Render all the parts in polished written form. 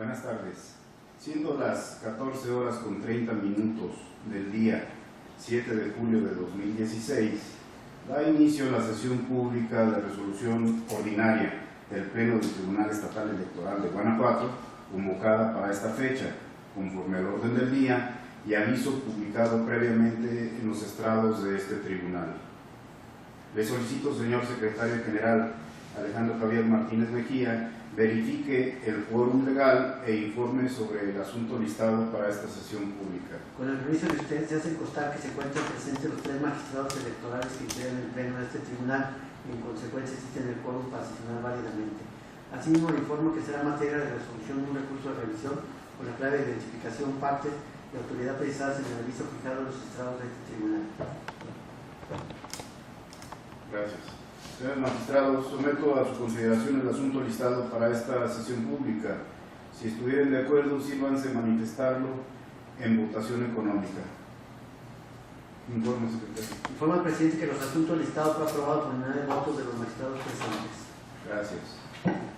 Buenas tardes. Siendo las 14 horas con 30 minutos del día 7 de julio de 2016, da inicio la sesión pública de resolución ordinaria del Pleno del Tribunal Estatal Electoral de Guanajuato, convocada para esta fecha, conforme al orden del día y aviso publicado previamente en los estrados de este tribunal. Le solicito, señor Secretario General Alejandro Javier Martínez Mejía, verifique el quórum legal e informe sobre el asunto listado para esta sesión pública. Con el permiso de usted, se hace constar que se encuentran presentes los 3 magistrados electorales que integran el pleno de este tribunal y en consecuencia existen el quórum para sesionar válidamente. Asimismo, le informo que será materia de resolución un recurso de revisión con la clave de identificación partes y autoridad precisadas en el aviso fijado en los estrados de este tribunal. Gracias. Señores magistrados, someto a su consideración el asunto listado para esta sesión pública. Si estuvieran de acuerdo, sírvanse manifestarlo en votación económica. Informe, secretario. Informa al presidente que los asuntos listados fue aprobado por unanimidad de votos de los magistrados presentes. Gracias.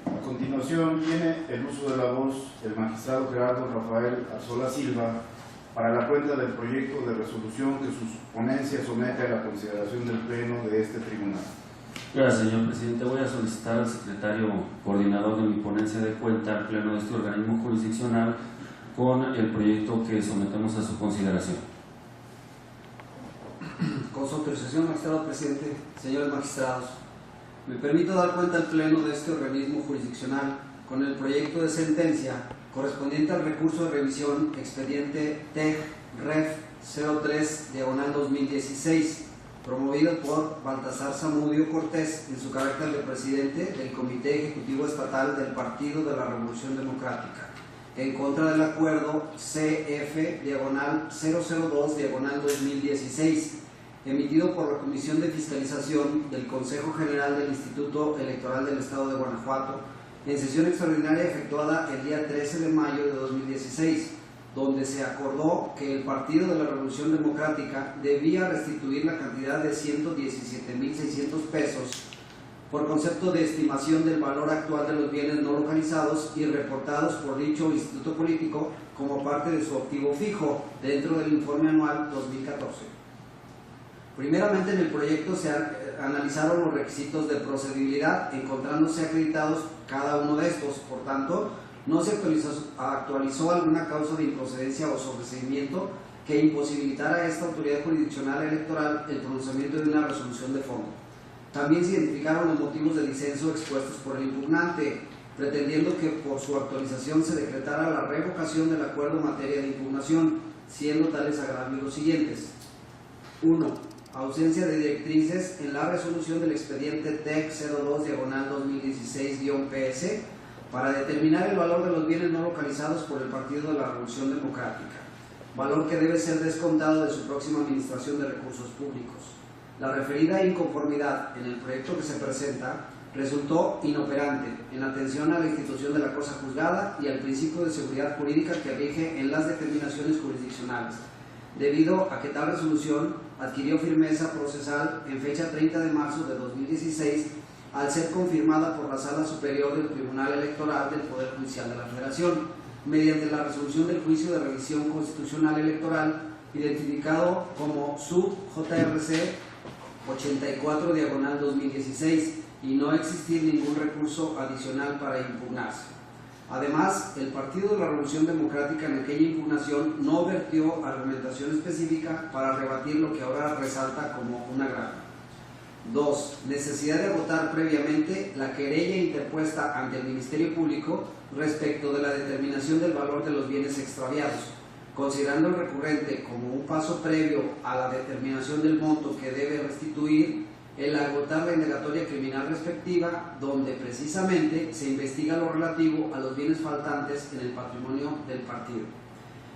A continuación, tiene el uso de la voz el magistrado Gerardo Rafael Arzola Silva para la cuenta del proyecto de resolución que su ponencia somete a la consideración del Pleno de este tribunal. Gracias, señor presidente. Voy a solicitar al secretario coordinador de mi ponencia de cuenta al Pleno de este organismo jurisdiccional con el proyecto que sometemos a su consideración. Con su autorización, magistrado presidente, señores magistrados, me permito dar cuenta al Pleno de este organismo jurisdiccional con el proyecto de sentencia correspondiente al recurso de revisión expediente TEG-REF 03/2016, promovido por Baltasar Zamudio Cortés en su carácter de presidente del Comité Ejecutivo Estatal del Partido de la Revolución Democrática, en contra del acuerdo CF-002/2016, emitido por la Comisión de Fiscalización del Consejo General del Instituto Electoral del Estado de Guanajuato, en sesión extraordinaria efectuada el día 13 de mayo de 2016, donde se acordó que el Partido de la Revolución Democrática debía restituir la cantidad de 117,600 pesos por concepto de estimación del valor actual de los bienes no localizados y reportados por dicho instituto político como parte de su activo fijo dentro del informe anual 2014. Primeramente, en el proyecto se analizaron los requisitos de procedibilidad, encontrándose acreditados cada uno de estos. Por tanto, no se actualizó alguna causa de improcedencia o sobreseimiento que imposibilitara a esta autoridad jurisdiccional electoral el pronunciamiento de una resolución de fondo. También se identificaron los motivos de disenso expuestos por el impugnante, pretendiendo que por su actualización se decretara la revocación del acuerdo en materia de impugnación, siendo tales agravios los siguientes. 1. Ausencia de directrices en la resolución del expediente TEC 02/2016-PS para determinar el valor de los bienes no localizados por el Partido de la Revolución Democrática, valor que debe ser descontado de su próxima administración de recursos públicos. La referida inconformidad en el proyecto que se presenta resultó inoperante en atención a la institución de la cosa juzgada y al principio de seguridad jurídica que rige en las determinaciones jurisdiccionales, debido a que tal resolución adquirió firmeza procesal en fecha 30 de marzo de 2016 al ser confirmada por la Sala Superior del Tribunal Electoral del Poder Judicial de la Federación, mediante la resolución del Juicio de Revisión Constitucional Electoral, identificado como sub-JRC 84/2016, y no existir ningún recurso adicional para impugnarse. Además, el Partido de la Revolución Democrática en aquella impugnación no vertió argumentación específica para rebatir lo que ahora resalta como un agravio. 2. Necesidad de agotar previamente la querella interpuesta ante el Ministerio Público respecto de la determinación del valor de los bienes extraviados, considerando el recurrente como un paso previo a la determinación del monto que debe restituir, el agotar la indagatoria criminal respectiva, donde precisamente se investiga lo relativo a los bienes faltantes en el patrimonio del partido.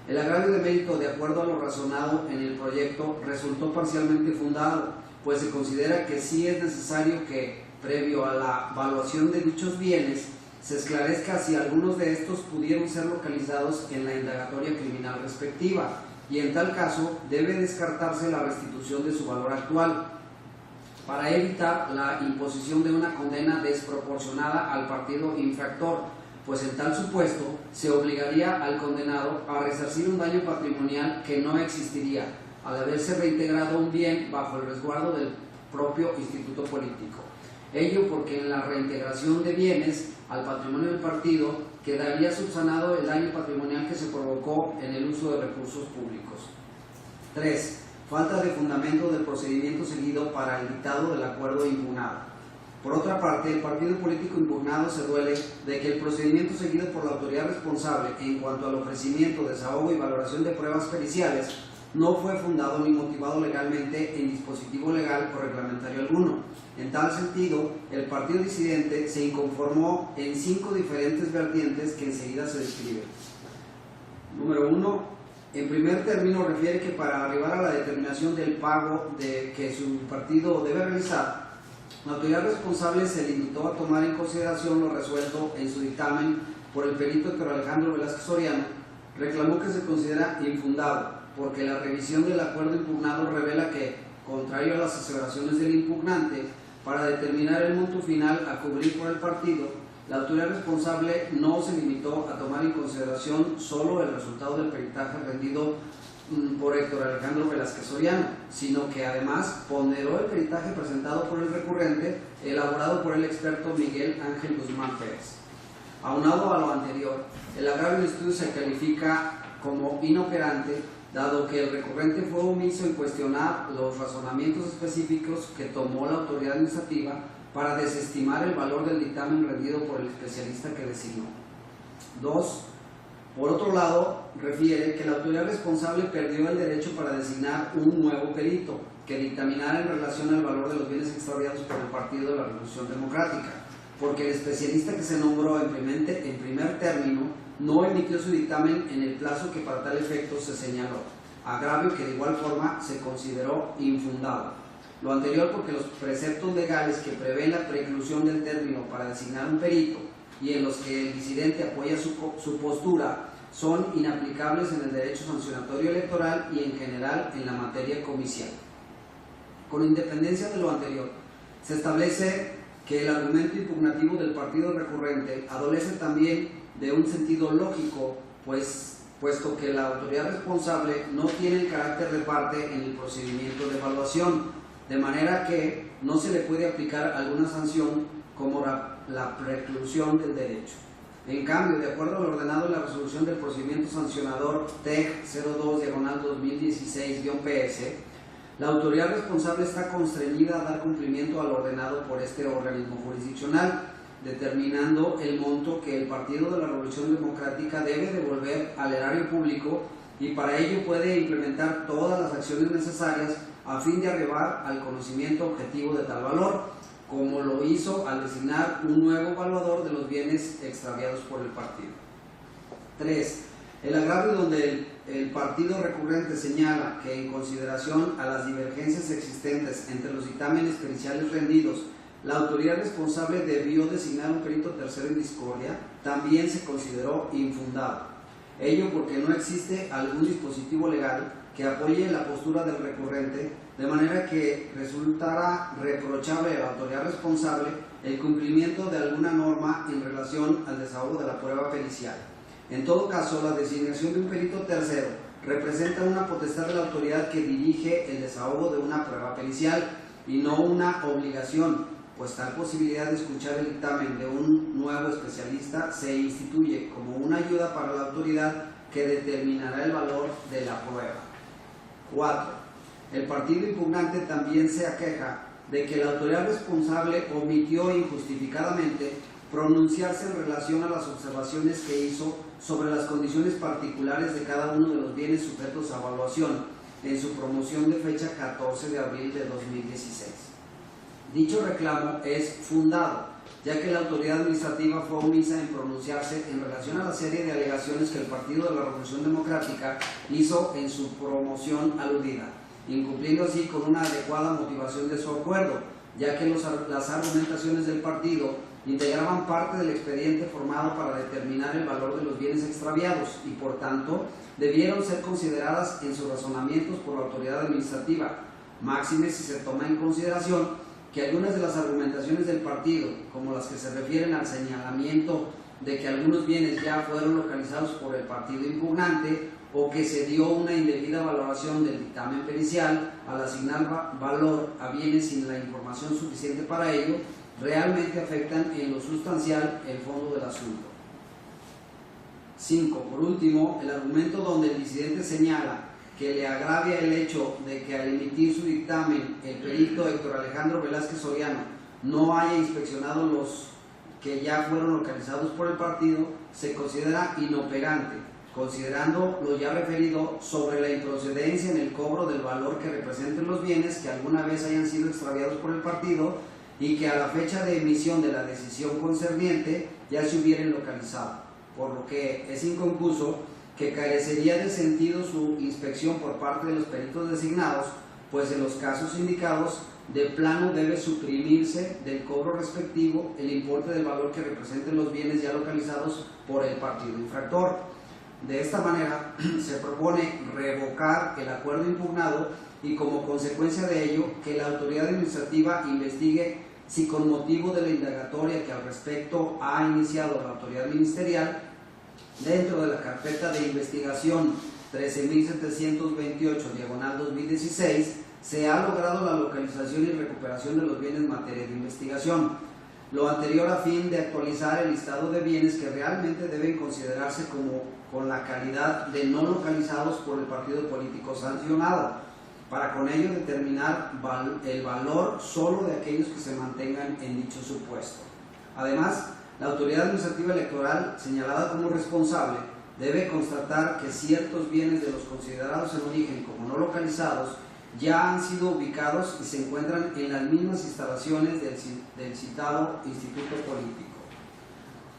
El agravio de mérito, de acuerdo a lo razonado en el proyecto, resultó parcialmente fundado, pues se considera que sí es necesario que, previo a la evaluación de dichos bienes, se esclarezca si algunos de estos pudieron ser localizados en la indagatoria criminal respectiva, y en tal caso debe descartarse la restitución de su valor actual, para evitar la imposición de una condena desproporcionada al partido infractor, pues en tal supuesto se obligaría al condenado a resarcir un daño patrimonial que no existiría al haberse reintegrado un bien bajo el resguardo del propio instituto político. Ello porque en la reintegración de bienes al patrimonio del partido quedaría subsanado el daño patrimonial que se provocó en el uso de recursos públicos. 3. Falta de fundamento del procedimiento seguido para el dictado del acuerdo impugnado. Por otra parte, el partido político impugnado se duele de que el procedimiento seguido por la autoridad responsable en cuanto al ofrecimiento, desahogo y valoración de pruebas periciales no fue fundado ni motivado legalmente en dispositivo legal o reglamentario alguno. En tal sentido, el partido disidente se inconformó en 5 diferentes vertientes que enseguida se describen. Número 1. En primer término, refiere que para arribar a la determinación del pago que su partido debe realizar, la autoridad responsable se limitó a tomar en consideración lo resuelto en su dictamen por el perito Héctor Alejandro Velázquez Soriano. Reclamó que se considera infundado, porque la revisión del acuerdo impugnado revela que, contrario a las aseveraciones del impugnante, para determinar el monto final a cubrir por el partido, la autoridad responsable no se limitó a tomar en consideración solo el resultado del peritaje rendido por Héctor Alejandro Velázquez Soriano, sino que además ponderó el peritaje presentado por el recurrente, elaborado por el experto Miguel Ángel Guzmán Pérez. Aunado a lo anterior, el agravio del estudio se califica como inoperante, dado que el recurrente fue omiso en cuestionar los razonamientos específicos que tomó la autoridad administrativa para desestimar el valor del dictamen rendido por el especialista que designó. 2. Por otro lado, refiere que la autoridad responsable perdió el derecho para designar un nuevo perito que dictaminara en relación al valor de los bienes extraviados por el Partido de la Revolución Democrática, porque el especialista que se nombró en primer término no emitió su dictamen en el plazo que para tal efecto se señaló, agravio que de igual forma se consideró infundado. Lo anterior porque los preceptos legales que prevén la preclusión del término para designar un perito y en los que el disidente apoya su postura son inaplicables en el derecho sancionatorio electoral y en general en la materia comicial. Con independencia de lo anterior, se establece que el argumento impugnativo del partido recurrente adolece también de un sentido lógico, puesto que la autoridad responsable no tiene el carácter de parte en el procedimiento de evaluación, de manera que no se le puede aplicar alguna sanción como la preclusión del derecho. En cambio, de acuerdo al ordenado en la resolución del procedimiento sancionador TEC 02/2016-PS, la autoridad responsable está constreñida a dar cumplimiento al ordenado por este organismo jurisdiccional, determinando el monto que el Partido de la Revolución Democrática debe devolver al erario público, y para ello puede implementar todas las acciones necesarias a fin de arribar al conocimiento objetivo de tal valor, como lo hizo al designar un nuevo evaluador de los bienes extraviados por el partido. 3. El agravio donde el partido recurrente señala que en consideración a las divergencias existentes entre los dictámenes periciales rendidos, la autoridad responsable debió designar un perito tercero en discordia, también se consideró infundado. Ello porque no existe algún dispositivo legal que apoye la postura del recurrente, de manera que resultara reprochable a la autoridad responsable el cumplimiento de alguna norma en relación al desahogo de la prueba pericial. En todo caso, la designación de un perito tercero representa una potestad de la autoridad que dirige el desahogo de una prueba pericial y no una obligación, pues tal posibilidad de escuchar el dictamen de un nuevo especialista se instituye como una ayuda para la autoridad que determinará el valor de la prueba. 4. El partido impugnante también se aqueja de que la autoridad responsable omitió injustificadamente pronunciarse en relación a las observaciones que hizo sobre las condiciones particulares de cada uno de los bienes sujetos a evaluación en su promoción de fecha 14 de abril de 2016. Dicho reclamo es fundado, ya que la autoridad administrativa fue omisa en pronunciarse en relación a la serie de alegaciones que el Partido de la Revolución Democrática hizo en su promoción aludida, incumpliendo así con una adecuada motivación de su acuerdo, ya que las argumentaciones del partido integraban parte del expediente formado para determinar el valor de los bienes extraviados y, por tanto, debieron ser consideradas en sus razonamientos por la autoridad administrativa, máxime si se toma en consideración que algunas de las argumentaciones del partido, como las que se refieren al señalamiento de que algunos bienes ya fueron localizados por el partido impugnante o que se dio una indebida valoración del dictamen pericial al asignar valor a bienes sin la información suficiente para ello, realmente afectan en lo sustancial el fondo del asunto. 5. Por último, el argumento donde el disidente señala que le agravia el hecho de que al emitir su dictamen el perito Héctor Alejandro Velázquez Soriano no haya inspeccionado los que ya fueron localizados por el partido, se considera inoperante, considerando lo ya referido sobre la improcedencia en el cobro del valor que representen los bienes que alguna vez hayan sido extraviados por el partido y que a la fecha de emisión de la decisión concerniente ya se hubieran localizado, por lo que es inconcluso que carecería de sentido su inspección por parte de los peritos designados, pues en los casos indicados de plano debe suprimirse del cobro respectivo el importe del valor que representen los bienes ya localizados por el partido infractor. De esta manera se propone revocar el acuerdo impugnado y como consecuencia de ello que la autoridad administrativa investigue si con motivo de la indagatoria que al respecto ha iniciado la autoridad ministerial dentro de la carpeta de investigación 13.728/2016 se ha logrado la localización y recuperación de los bienes en materia de investigación. Lo anterior a fin de actualizar el listado de bienes que realmente deben considerarse como con la calidad de no localizados por el partido político sancionado, para con ello determinar el valor solo de aquellos que se mantengan en dicho supuesto. Además, la autoridad administrativa electoral, señalada como responsable, debe constatar que ciertos bienes de los considerados en origen como no localizados ya han sido ubicados y se encuentran en las mismas instalaciones del citado instituto político.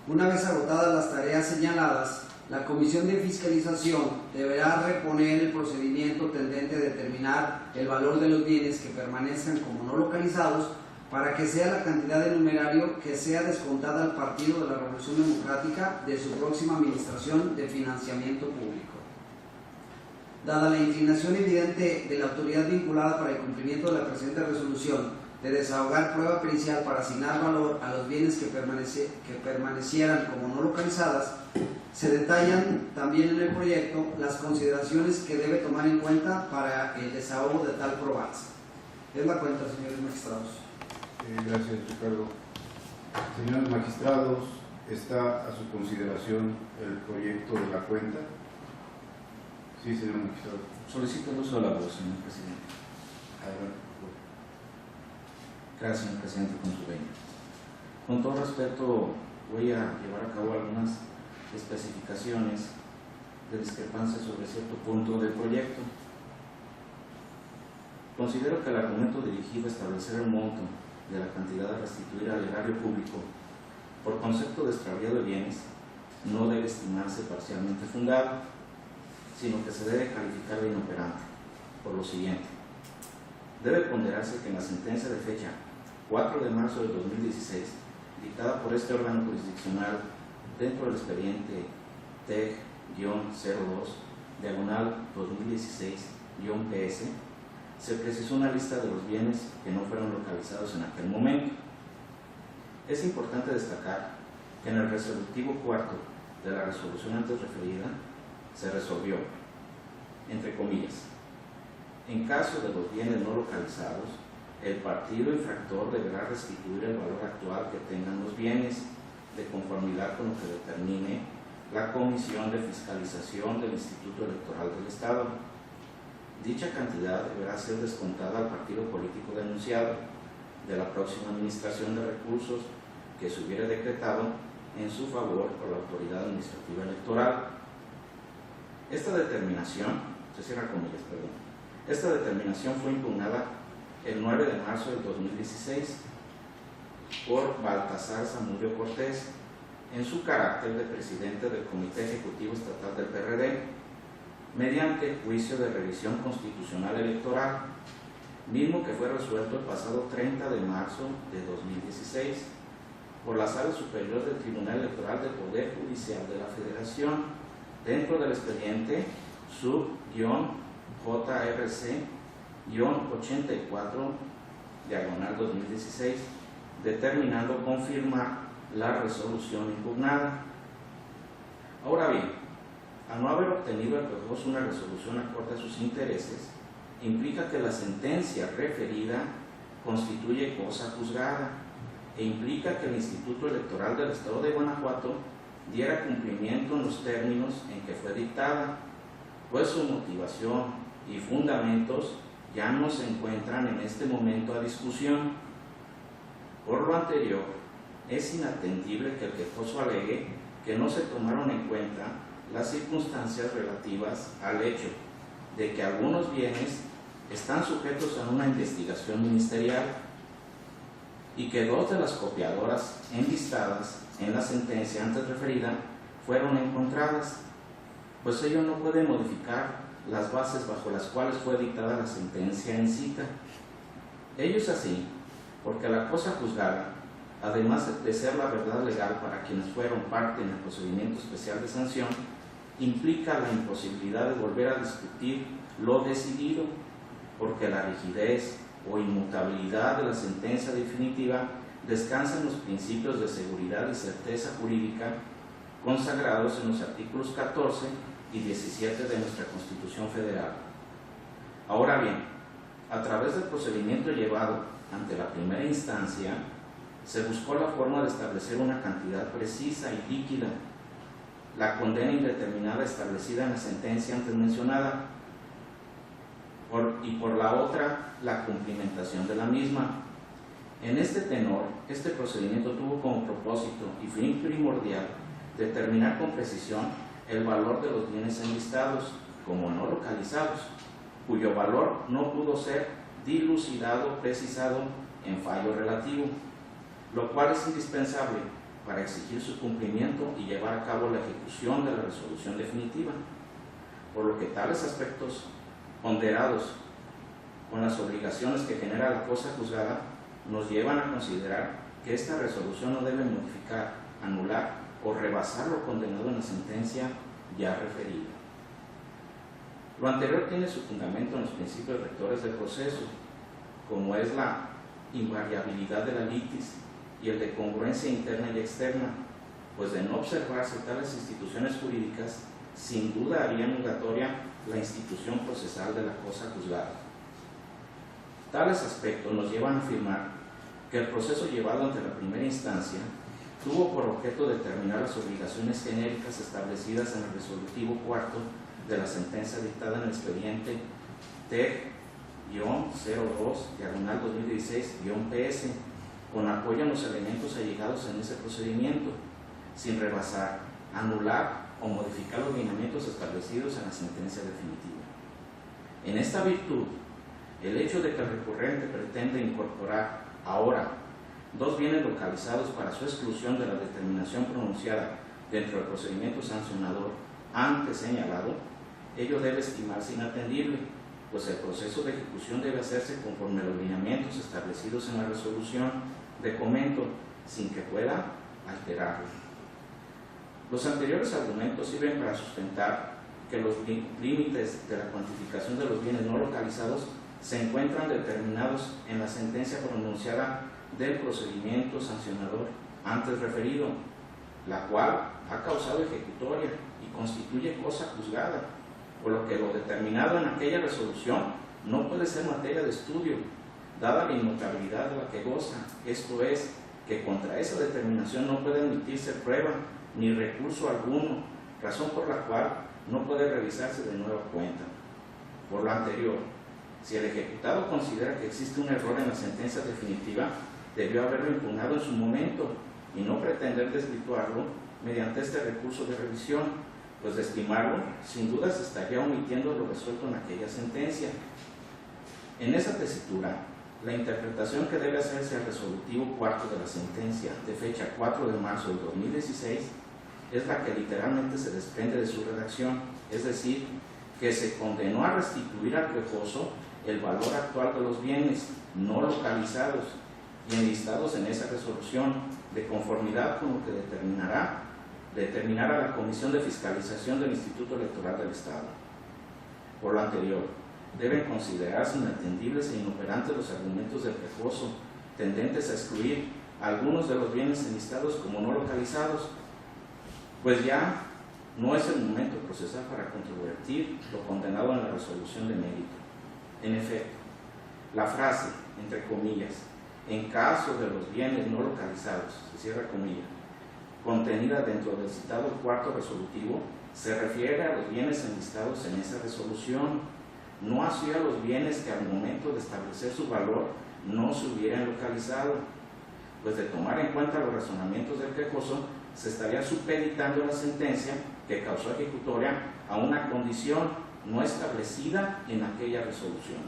Una vez agotadas las tareas señaladas, la Comisión de Fiscalización deberá reponer el procedimiento tendente a determinar el valor de los bienes que permanezcan como no localizados para que sea la cantidad de numerario que sea descontada al Partido de la Revolución Democrática de su próxima administración de financiamiento público. Dada la inclinación evidente de la autoridad vinculada para el cumplimiento de la presente resolución de desahogar prueba pericial para asignar valor a los bienes que permanecieran como no localizadas, se detallan también en el proyecto las consideraciones que debe tomar en cuenta para el desahogo de tal probanza. Es la cuenta, señores magistrados. Gracias, Ricardo. Señores magistrados, ¿está a su consideración el proyecto de la cuenta? Sí, señor magistrado. Solicito el uso de la voz, señor presidente. Adelante. Gracias, señor presidente, con su venia. Con todo respeto, voy a llevar a cabo algunas especificaciones de discrepancia sobre cierto punto del proyecto. Considero que el argumento dirigido a establecer el monto de la cantidad a restituir al erario público por concepto de extravío de bienes no debe estimarse parcialmente fundado, sino que se debe calificar de inoperante, por lo siguiente. Debe ponderarse que en la sentencia de fecha 4 de marzo del 2016, dictada por este órgano jurisdiccional dentro del expediente TEG-02/2016-PS, se precisó una lista de los bienes que no fueron localizados en aquel momento. Es importante destacar que en el resolutivo cuarto de la resolución antes referida se resolvió, entre comillas, en caso de los bienes no localizados, el partido infractor deberá restituir el valor actual que tengan los bienes, de conformidad con lo que determine la Comisión de Fiscalización del Instituto Electoral del Estado. Dicha cantidad deberá ser descontada al partido político denunciado de la próxima administración de recursos que se hubiera decretado en su favor por la autoridad administrativa electoral. Esta determinación fue impugnada el 9 de marzo del 2016 por Baltasar Zamudio Cortés en su carácter de presidente del Comité Ejecutivo Estatal del PRD, mediante juicio de revisión constitucional electoral, mismo que fue resuelto el pasado 30 de marzo de 2016 por la Sala Superior del Tribunal Electoral del Poder Judicial de la Federación, dentro del expediente sub-JRC-84/2016, determinando confirmar la resolución impugnada. Ahora bien, al no haber obtenido el rejoso una resolución acorde a sus intereses, implica que la sentencia referida constituye cosa juzgada e implica que el Instituto Electoral del Estado de Guanajuato diera cumplimiento en los términos en que fue dictada, pues su motivación y fundamentos ya no se encuentran en este momento a discusión. Por lo anterior, es inatendible que el quejoso alegue que no se tomaron en cuenta las circunstancias relativas al hecho de que algunos bienes están sujetos a una investigación ministerial y que 2 de las copiadoras enlistadas en la sentencia antes referida fueron encontradas, pues ello no puede modificar las bases bajo las cuales fue dictada la sentencia en cita. Ello es así porque la cosa juzgada, además de ser la verdad legal para quienes fueron parte en el procedimiento especial de sanción, implica la imposibilidad de volver a discutir lo decidido, porque la rigidez o inmutabilidad de la sentencia definitiva descansa en los principios de seguridad y certeza jurídica consagrados en los artículos 14 y 17 de nuestra Constitución Federal. Ahora bien, a través del procedimiento llevado ante la primera instancia, se buscó la forma de establecer una cantidad precisa y líquida, la condena indeterminada establecida en la sentencia antes mencionada, y por la otra, la cumplimentación de la misma. En este tenor, este procedimiento tuvo como propósito y fin primordial determinar con precisión el valor de los bienes enlistados como no localizados, cuyo valor no pudo ser dilucidado o precisado en fallo relativo, lo cual es indispensable para exigir su cumplimiento y llevar a cabo la ejecución de la resolución definitiva, por lo que tales aspectos ponderados con las obligaciones que genera la cosa juzgada nos llevan a considerar que esta resolución no debe modificar, anular o rebasar lo condenado en la sentencia ya referida. Lo anterior tiene su fundamento en los principios rectores del proceso, como es la invariabilidad de la litis y el de congruencia interna y externa, pues de no observarse tales instituciones jurídicas, sin duda haría nugatoria la institución procesal de la cosa juzgada. Tales aspectos nos llevan a afirmar que el proceso llevado ante la primera instancia tuvo por objeto determinar las obligaciones genéricas establecidas en el resolutivo cuarto de la sentencia dictada en el expediente TEG-02-2016-PS, con apoyo en los elementos allegados en ese procedimiento, sin rebasar, anular o modificar los lineamientos establecidos en la sentencia definitiva. En esta virtud, el hecho de que el recurrente pretende incorporar ahora 2 bienes localizados para su exclusión de la determinación pronunciada dentro del procedimiento sancionador antes señalado, ello debe estimarse inatendible, pues el proceso de ejecución debe hacerse conforme a los lineamientos establecidos en la resolución de comento, sin que pueda alterarlo. Los anteriores argumentos sirven para sustentar que los límites de la cuantificación de los bienes no localizados se encuentran determinados en la sentencia pronunciada del procedimiento sancionador antes referido, la cual ha causado ejecutoria y constituye cosa juzgada, por lo que lo determinado en aquella resolución no puede ser materia de estudio, dada la inmutabilidad de la que goza, esto es, que contra esa determinación no puede emitirse prueba ni recurso alguno, razón por la cual no puede revisarse de nueva cuenta. Por lo anterior, si el ejecutado considera que existe un error en la sentencia definitiva, debió haberlo impugnado en su momento y no pretender desvirtuarlo mediante este recurso de revisión, pues de estimarlo, sin duda se estaría omitiendo lo resuelto en aquella sentencia. En esa tesitura, la interpretación que debe hacerse al resolutivo cuarto de la sentencia de fecha 4 de marzo del 2016 es la que literalmente se desprende de su redacción, es decir, que se condenó a restituir al quejoso el valor actual de los bienes no localizados y enlistados en esa resolución, de conformidad con lo que determinara la Comisión de Fiscalización del Instituto Electoral del Estado. Por lo anterior, deben considerarse inatendibles e inoperantes los argumentos del quejoso, tendentes a excluir algunos de los bienes enlistados como no localizados, pues ya no es el momento procesal para controvertir lo condenado en la resolución de mérito. En efecto, la frase, entre comillas, en caso de los bienes no localizados, se cierra comilla, contenida dentro del citado cuarto resolutivo, se refiere a los bienes enlistados en esa resolución, no así a los bienes que al momento de establecer su valor no se hubieran localizado, pues de tomar en cuenta los razonamientos del quejoso, se estaría supeditando la sentencia que causó ejecutoria a una condición no establecida en aquella resolución.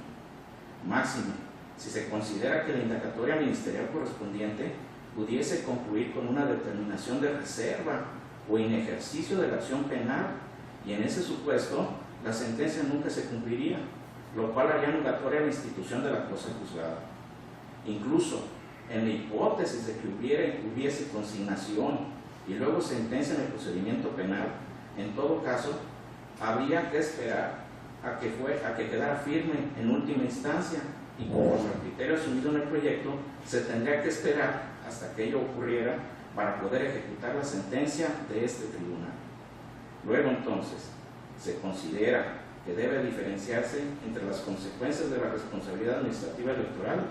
Máxime, si se considera que la indagatoria ministerial correspondiente pudiese concluir con una determinación de reserva o inejercicio de la acción penal, y en ese supuesto la sentencia nunca se cumpliría, lo cual haría anulatoria la institución de la cosa juzgada. Incluso en la hipótesis de que hubiese consignación y luego sentencia en el procedimiento penal, en todo caso habría que esperar a que quedara firme en última instancia, y conforme al criterio asumido en el proyecto, se tendría que esperar hasta que ello ocurriera para poder ejecutar la sentencia de este tribunal. Luego entonces, se considera que debe diferenciarse entre las consecuencias de la responsabilidad administrativa electoral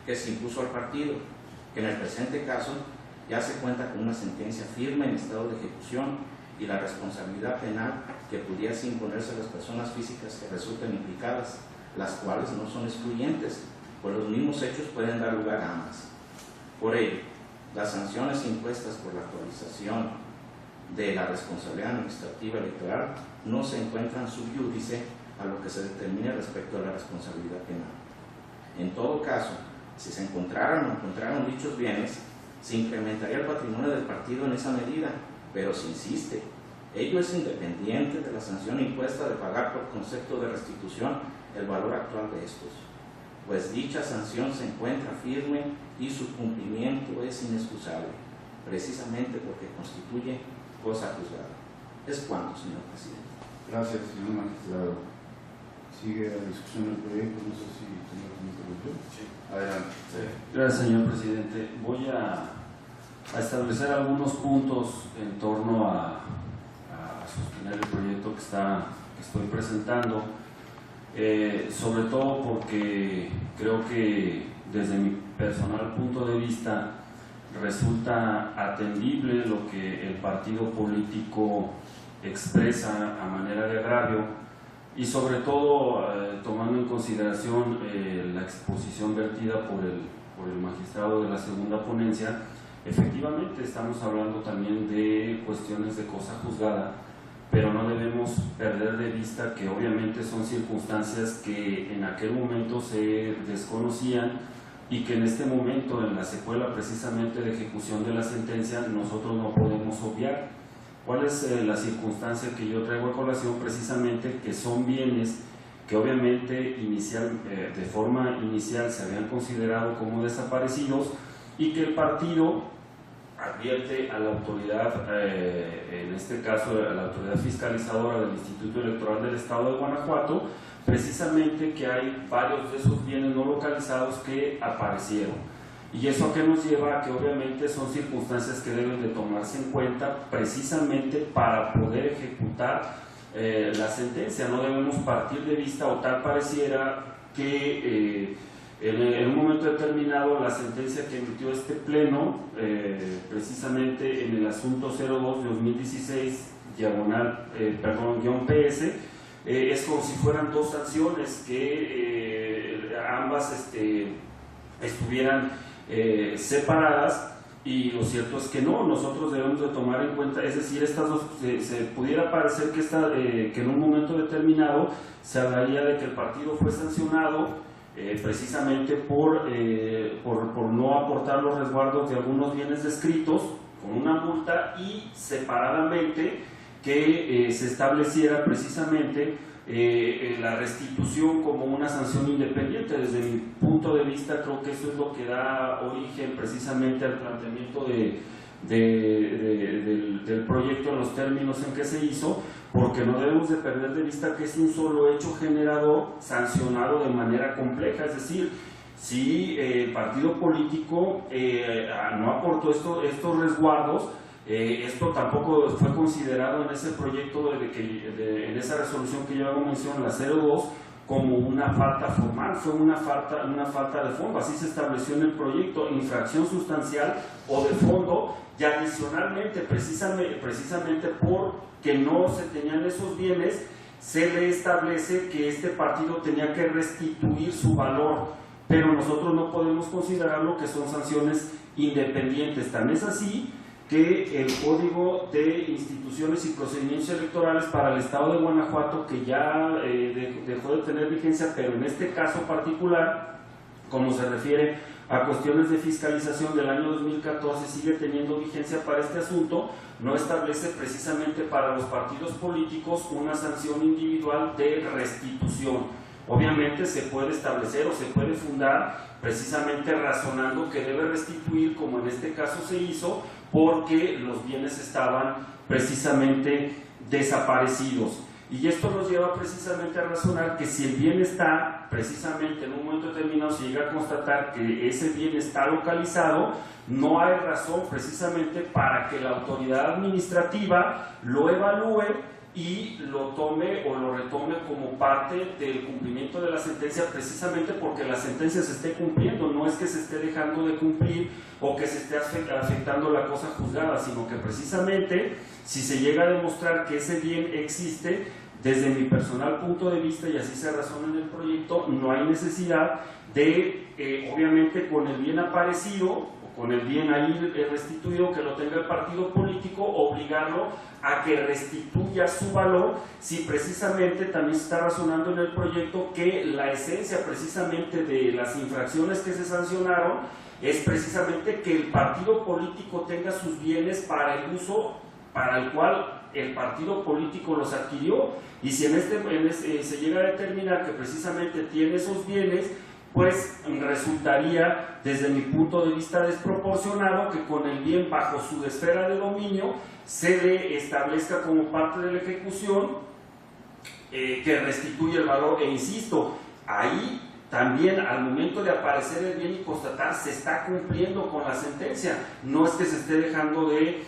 que se impuso al partido, que en el presente caso ya se cuenta con una sentencia firme en estado de ejecución, y la responsabilidad penal que pudiese imponerse a las personas físicas que resulten implicadas, las cuales no son excluyentes, pues los mismos hechos pueden dar lugar a ambas. Por ello, las sanciones impuestas por la actualización de la responsabilidad administrativa electoral no se encuentran subyúdice a lo que se determine respecto a la responsabilidad penal. En todo caso, si se encontraron dichos bienes, se incrementaría el patrimonio del partido en esa medida, pero se insiste, ello es independiente de la sanción impuesta de pagar por concepto de restitución el valor actual de estos, pues dicha sanción se encuentra firme y su cumplimiento es inexcusable, precisamente porque constituye cosa juzgada. Es cuanto, señor presidente. Gracias, señor magistrado. Sigue la discusión del proyecto, no sé si tenemos una interrupción. Sí. Adelante. Sí. Gracias, señor presidente. Voy a establecer algunos puntos en torno a sostener el proyecto que estoy presentando, sobre todo porque creo que desde mi personal punto de vista resulta atendible lo que el partido político expresa a manera de agravio, y sobre todo tomando en consideración la exposición vertida por el magistrado de la segunda ponencia. Efectivamente estamos hablando también de cuestiones de cosa juzgada, pero no debemos perder de vista que obviamente son circunstancias que en aquel momento se desconocían y que en este momento, en la secuela precisamente de ejecución de la sentencia, nosotros no podemos obviar. ¿Cuál es la circunstancia que yo traigo a colación? Precisamente que son bienes que obviamente de forma inicial se habían considerado como desaparecidos, y que el partido advierte a la autoridad, en este caso a la autoridad fiscalizadora del Instituto Electoral del Estado de Guanajuato, precisamente que hay varios de esos bienes no localizados que aparecieron. ¿Y eso a qué nos lleva? A que obviamente son circunstancias que deben de tomarse en cuenta precisamente para poder ejecutar la sentencia. No debemos partir de vista, o tal pareciera que en un momento determinado la sentencia que emitió este pleno, precisamente en el asunto 02-2016-PS, es como si fueran dos sanciones que ambas estuvieran separadas, y lo cierto es que no. Nosotros debemos de tomar en cuenta, es decir, estas dos, se pudiera parecer que en un momento determinado se hablaría de que el partido fue sancionado precisamente por no aportar los resguardos de algunos bienes descritos con una multa, y separadamente que se estableciera precisamente la restitución como una sanción independiente. Desde mi punto de vista, creo que eso es lo que da origen precisamente al planteamiento del proyecto en los términos en que se hizo, porque no debemos de perder de vista que es un solo hecho generador sancionado de manera compleja. Es decir, si el partido político no aportó estos resguardos. Esto tampoco fue considerado en ese proyecto, en esa resolución que yo hago mención, la 02, como una falta formal, fue una falta de fondo. Así se estableció en el proyecto, infracción sustancial o de fondo, y adicionalmente, precisamente porque no se tenían esos bienes, se le establece que este partido tenía que restituir su valor, pero nosotros no podemos considerarlo que son sanciones independientes. Tan es así que el Código de Instituciones y Procedimientos Electorales para el Estado de Guanajuato, que ya dejó de tener vigencia, pero en este caso particular, como se refiere a cuestiones de fiscalización del año 2014, sigue teniendo vigencia para este asunto, no establece precisamente para los partidos políticos una sanción individual de restitución. Obviamente se puede establecer o se puede fundar precisamente razonando que debe restituir, como en este caso se hizo, porque los bienes estaban precisamente desaparecidos. Y esto nos lleva precisamente a razonar que si el bien está precisamente en un momento determinado, se llega a constatar que ese bien está localizado, no hay razón precisamente para que la autoridad administrativa lo evalúe y lo tome o lo retome como parte del cumplimiento de la sentencia, precisamente porque la sentencia se esté cumpliendo. No es que se esté dejando de cumplir o que se esté afectando la cosa juzgada, sino que precisamente si se llega a demostrar que ese bien existe, desde mi personal punto de vista, y así se razona en el proyecto, no hay necesidad de, obviamente, con el bien aparecido, con el bien ahí restituido que lo tenga el partido político, obligarlo a que restituya su valor, si precisamente también se está razonando en el proyecto que la esencia precisamente de las infracciones que se sancionaron es precisamente que el partido político tenga sus bienes para el uso para el cual el partido político los adquirió, y si se llega a determinar que precisamente tiene esos bienes, pues resultaría, desde mi punto de vista, desproporcionado que con el bien bajo su esfera de dominio se le establezca como parte de la ejecución que restituye el valor. E insisto, ahí también al momento de aparecer el bien y constatar se está cumpliendo con la sentencia, no es que se esté dejando de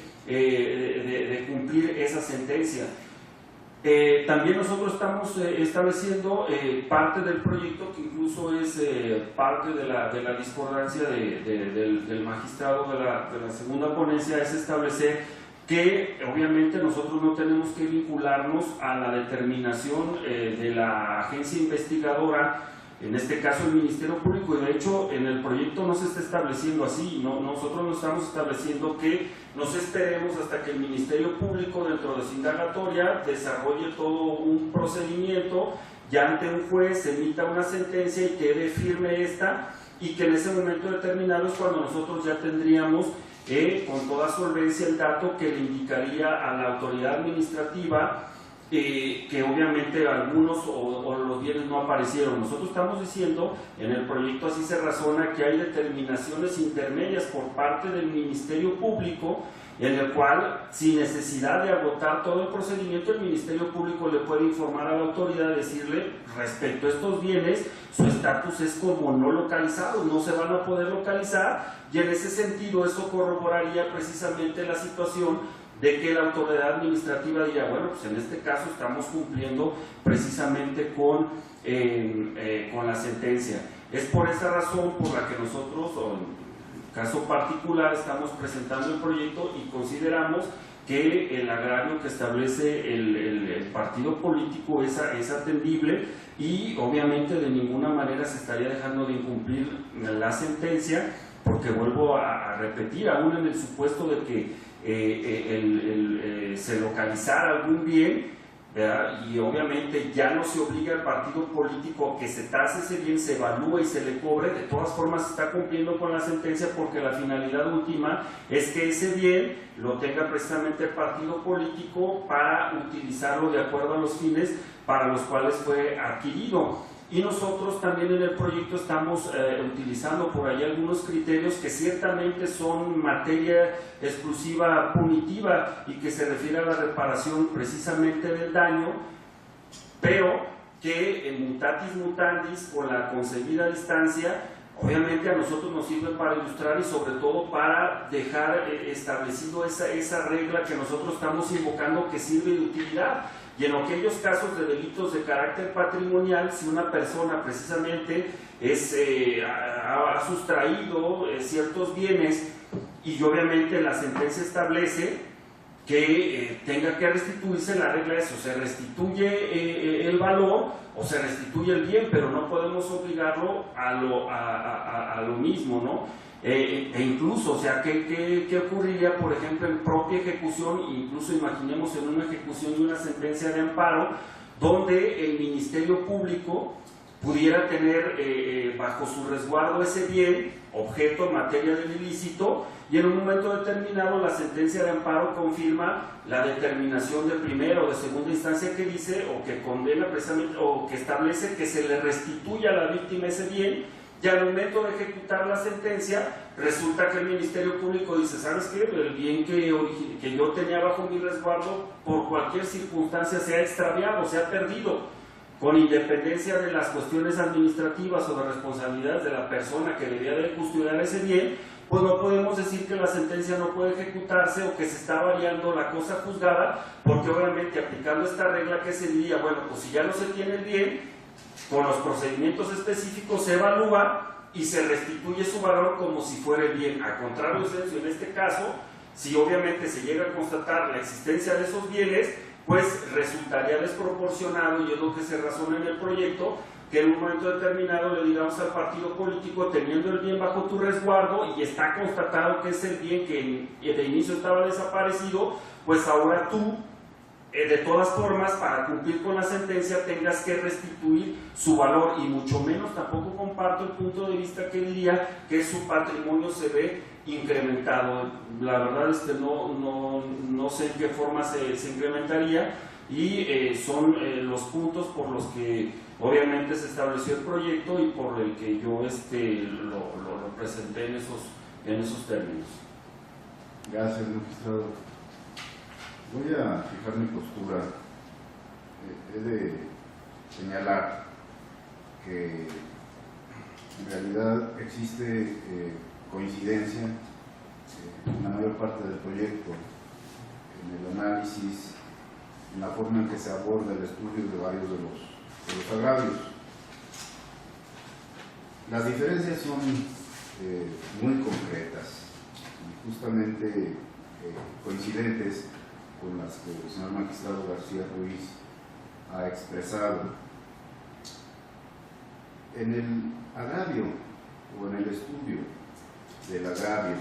cumplir esa sentencia. También nosotros estamos estableciendo parte del proyecto que incluso es parte de la discordancia del magistrado de la segunda ponencia, es establecer que obviamente nosotros no tenemos que vincularnos a la determinación de la agencia investigadora, en este caso el Ministerio Público, y de hecho en el proyecto no se está estableciendo así. Nosotros no estamos estableciendo que nos esperemos hasta que el Ministerio Público, dentro de su indagatoria, desarrolle todo un procedimiento, ya ante un juez emita una sentencia y quede firme esta, y que en ese momento determinado es cuando nosotros ya tendríamos con toda solvencia el dato que le indicaría a la autoridad administrativa que obviamente algunos o los bienes no aparecieron. Nosotros estamos diciendo, en el proyecto así se razona, que hay determinaciones intermedias por parte del Ministerio Público, en el cual, sin necesidad de agotar todo el procedimiento, el Ministerio Público le puede informar a la autoridad, decirle, respecto a estos bienes, su estatus es como no localizado, no se van a poder localizar, y en ese sentido eso corroboraría precisamente la situación de que la autoridad administrativa diría, bueno, pues en este caso estamos cumpliendo precisamente con la sentencia. Es por esa razón por la que nosotros, o en caso particular, estamos presentando el proyecto y consideramos que el agravio que establece el partido político es atendible, y obviamente de ninguna manera se estaría dejando de incumplir la sentencia, porque vuelvo a repetir, aún en el supuesto de que se localizara algún bien, ¿verdad? Y obviamente ya no se obliga al partido político a que se tase ese bien, se evalúe y se le cobre, de todas formas se está cumpliendo con la sentencia, porque la finalidad última es que ese bien lo tenga precisamente el partido político para utilizarlo de acuerdo a los fines para los cuales fue adquirido. Y nosotros también en el proyecto estamos utilizando por ahí algunos criterios que ciertamente son materia exclusiva punitiva y que se refiere a la reparación precisamente del daño, pero que en mutatis mutandis, con la concebida distancia, obviamente a nosotros nos sirve para ilustrar y sobre todo para dejar establecido esa regla que nosotros estamos invocando, que sirve de utilidad. Y en aquellos casos de delitos de carácter patrimonial, si una persona precisamente ha sustraído ciertos bienes y obviamente la sentencia establece que tenga que restituirse, la regla es o se restituye el valor o se restituye el bien, pero no podemos obligarlo a lo mismo, ¿no? E incluso, o sea, ¿qué ocurriría, por ejemplo, en propia ejecución? Incluso imaginemos en una ejecución de una sentencia de amparo, donde el Ministerio Público pudiera tener bajo su resguardo ese bien, objeto en materia del ilícito, y en un momento determinado la sentencia de amparo confirma la determinación de primera o de segunda instancia que dice, o que condena precisamente, o que establece que se le restituya a la víctima ese bien, y al momento de ejecutar la sentencia, resulta que el Ministerio Público dice, ¿sabes qué? El bien que yo tenía bajo mi resguardo, por cualquier circunstancia se ha extraviado, se ha perdido, con independencia de las cuestiones administrativas o de responsabilidades de la persona que debía de custodiar ese bien, pues no podemos decir que la sentencia no puede ejecutarse o que se está variando la cosa juzgada, porque obviamente aplicando esta regla, que se diría, bueno, pues si ya no se tiene el bien, con los procedimientos específicos se evalúa y se restituye su valor como si fuera el bien. Al contrario, en este caso, si obviamente se llega a constatar la existencia de esos bienes, pues resultaría desproporcionado, y es lo que se razona en el proyecto, que en un momento determinado le digamos al partido político, teniendo el bien bajo tu resguardo y está constatado que es el bien que de inicio estaba desaparecido, pues ahora tú, de todas formas, para cumplir con la sentencia, tengas que restituir su valor, y mucho menos tampoco comparto el punto de vista que diría que su patrimonio se ve incrementado. La verdad es que no sé en qué forma se incrementaría, y son los puntos por los que obviamente se estableció el proyecto y por el que yo lo presenté en esos términos. Gracias, magistrado. Voy a fijar mi postura. He de señalar que en realidad existe coincidencia en la mayor parte del proyecto, en el análisis, en la forma en que se aborda el estudio de varios de los agravios. Las diferencias son muy concretas y justamente coincidentes con las que el señor magistrado García Ruiz ha expresado. En el agravio o en el estudio del agravio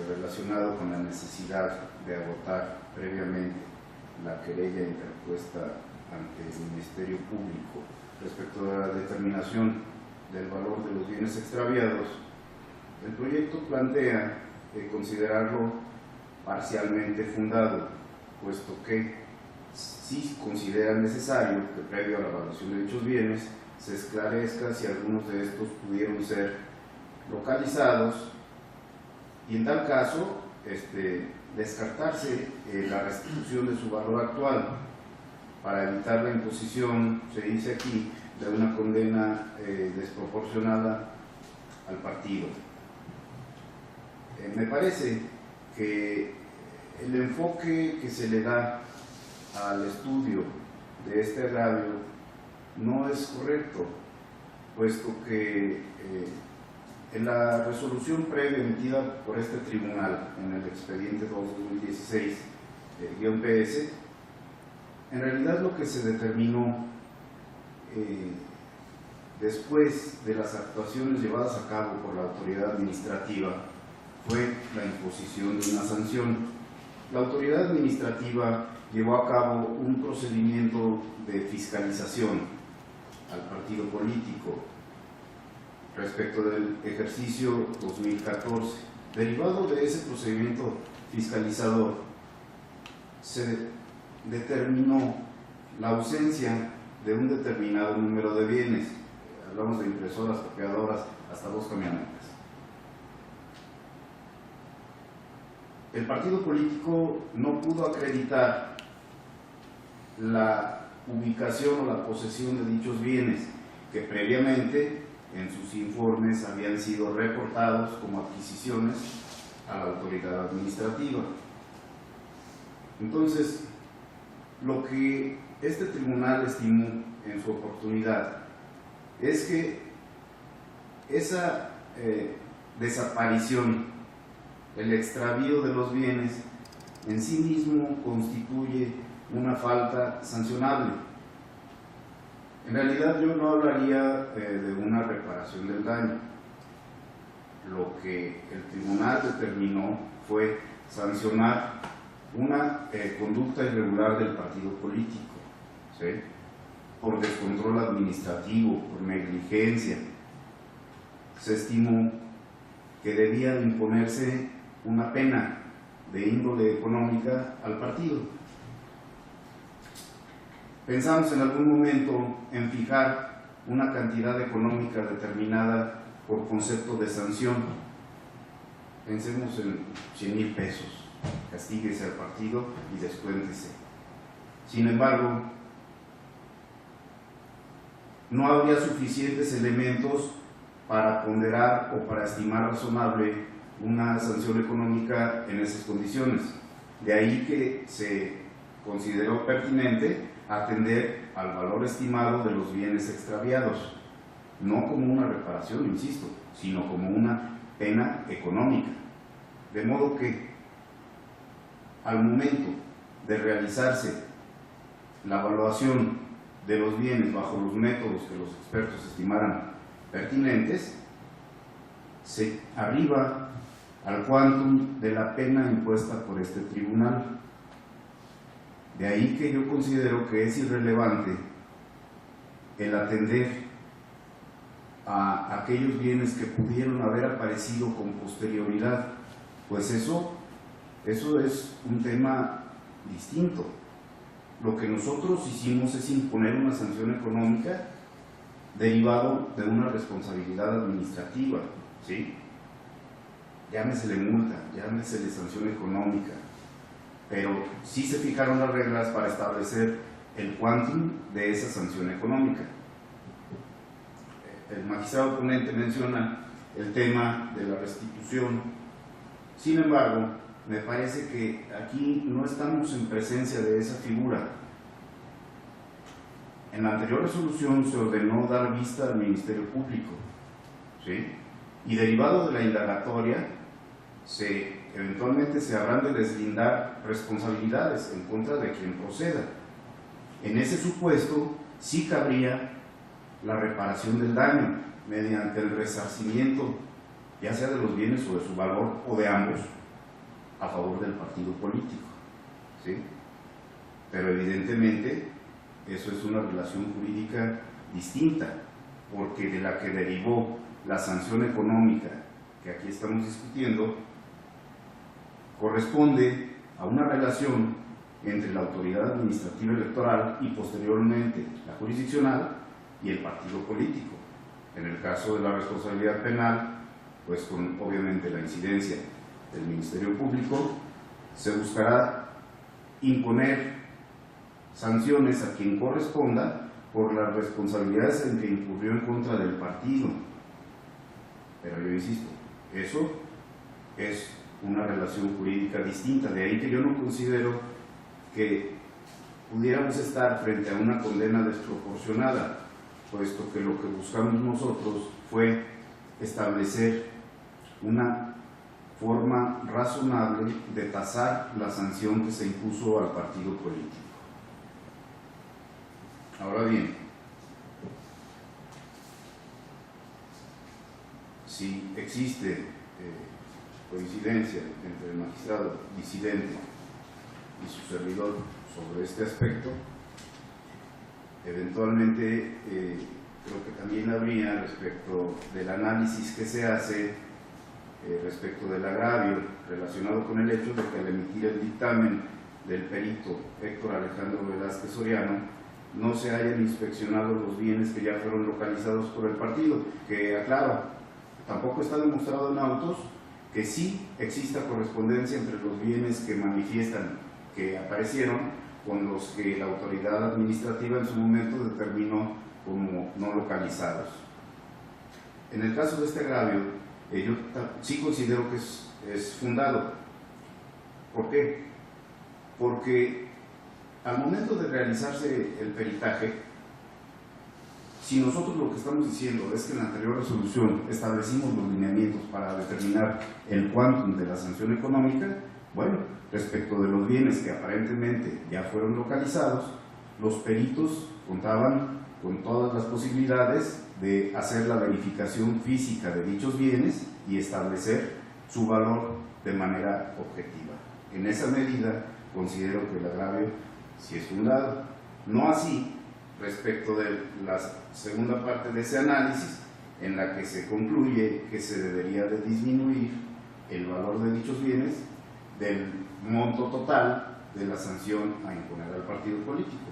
relacionado con la necesidad de agotar previamente la querella interpuesta ante el Ministerio Público respecto a la determinación del valor de los bienes extraviados, el proyecto plantea considerarlo parcialmente fundado, puesto que sí considera necesario que previo a la evaluación de dichos bienes se esclarezca si algunos de estos pudieron ser localizados, y en tal caso descartarse la restitución de su valor actual para evitar la imposición, se dice aquí, de una condena desproporcionada al partido. Me parece que el enfoque que se le da al estudio de este agravio no es correcto, puesto que en la resolución previa emitida por este tribunal en el expediente 2-2016-PS, en realidad lo que se determinó después de las actuaciones llevadas a cabo por la autoridad administrativa fue la imposición de una sanción. La autoridad administrativa llevó a cabo un procedimiento de fiscalización al partido político respecto del ejercicio 2014. Derivado de ese procedimiento fiscalizador, se determinó la ausencia de un determinado número de bienes. Hablamos de impresoras, copiadoras, hasta 2 camionetas. El partido político no pudo acreditar la ubicación o la posesión de dichos bienes, que previamente en sus informes habían sido reportados como adquisiciones a la autoridad administrativa. Entonces, lo que este tribunal estimó en su oportunidad es que esa desaparición, el extravío de los bienes, en sí mismo constituye una falta sancionable. En realidad yo no hablaría de una reparación del daño. Lo que el tribunal determinó fue sancionar una conducta irregular del partido político, ¿sí?, por descontrol administrativo, por negligencia. Se estimó que debía imponerse una pena de índole económica al partido. Pensamos en algún momento en fijar una cantidad económica determinada por concepto de sanción. Pensemos en 100,000 pesos, castíguese al partido y descuéntese. Sin embargo, no habría suficientes elementos para ponderar o para estimar razonable una sanción económica en esas condiciones. De ahí que se consideró pertinente atender al valor estimado de los bienes extraviados, no como una reparación, insisto, sino como una pena económica. De modo que al momento de realizarse la evaluación de los bienes bajo los métodos que los expertos estimaran pertinentes, se arriba al quantum de la pena impuesta por este tribunal. De ahí que yo considero que es irrelevante el atender a aquellos bienes que pudieron haber aparecido con posterioridad, pues eso es un tema distinto. Lo que nosotros hicimos es imponer una sanción económica derivado de una responsabilidad administrativa, ¿sí? Llámesele multa, llámesele sanción económica, pero sí se fijaron las reglas para establecer el quantum de esa sanción económica. El magistrado ponente menciona el tema de la restitución. Sin embargo, me parece que aquí no estamos en presencia de esa figura. En la anterior resolución se ordenó dar vista al Ministerio Público, ¿sí?, y derivado de la indagatoria, eventualmente se habrán de deslindar responsabilidades en contra de quien proceda. En ese supuesto sí cabría la reparación del daño mediante el resarcimiento, ya sea de los bienes o de su valor, o de ambos, a favor del partido político, ¿sí? Pero evidentemente eso es una relación jurídica distinta, porque de la que derivó la sanción económica que aquí estamos discutiendo corresponde a una relación entre la autoridad administrativa electoral y posteriormente la jurisdiccional y el partido político. En el caso de la responsabilidad penal, pues con obviamente la incidencia del Ministerio Público, se buscará imponer sanciones a quien corresponda por las responsabilidades en que incurrió en contra del partido. Pero yo insisto, eso es una relación jurídica distinta, de ahí que yo no considero que pudiéramos estar frente a una condena desproporcionada, puesto que lo que buscamos nosotros fue establecer una forma razonable de tasar la sanción que se impuso al partido político. Ahora bien, si existe coincidencia entre el magistrado disidente y su servidor sobre este aspecto, eventualmente creo que también habría, respecto del análisis que se hace respecto del agravio relacionado con el hecho de que al emitir el dictamen del perito Héctor Alejandro Velázquez Soriano no se hayan inspeccionado los bienes que ya fueron localizados por el partido, que aclaro, tampoco está demostrado en autos que sí exista correspondencia entre los bienes que manifiestan que aparecieron con los que la autoridad administrativa en su momento determinó como no localizados. En el caso de este agravio, yo sí considero que es fundado. ¿Por qué? Porque al momento de realizarse el peritaje, si nosotros lo que estamos diciendo es que en la anterior resolución establecimos los lineamientos para determinar el quantum de la sanción económica, bueno, respecto de los bienes que aparentemente ya fueron localizados, los peritos contaban con todas las posibilidades de hacer la verificación física de dichos bienes y establecer su valor de manera objetiva. En esa medida considero que el agravio sí es fundado. No así respecto de la segunda parte de ese análisis, en la que se concluye que se debería de disminuir el valor de dichos bienes del monto total de la sanción a imponer al partido político,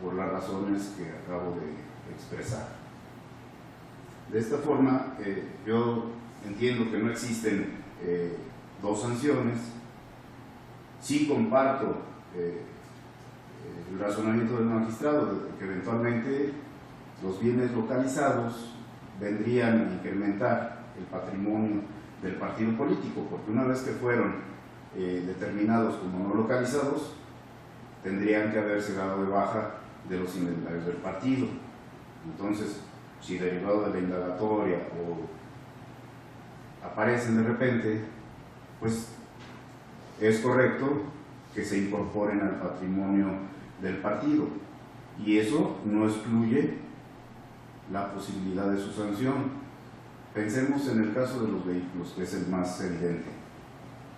por las razones que acabo de expresar. De esta forma, yo entiendo que no existen dos sanciones. Sí comparto el razonamiento del magistrado de que eventualmente los bienes localizados vendrían a incrementar el patrimonio del partido político, porque una vez que fueron determinados como no localizados, tendrían que haberse dado de baja de los inventarios del partido. Entonces, si derivado de la indagatoria o aparecen de repente, pues es correcto que se incorporen al patrimonio del partido, y eso no excluye la posibilidad de su sanción. Pensemos en el caso de los vehículos, que es el más evidente,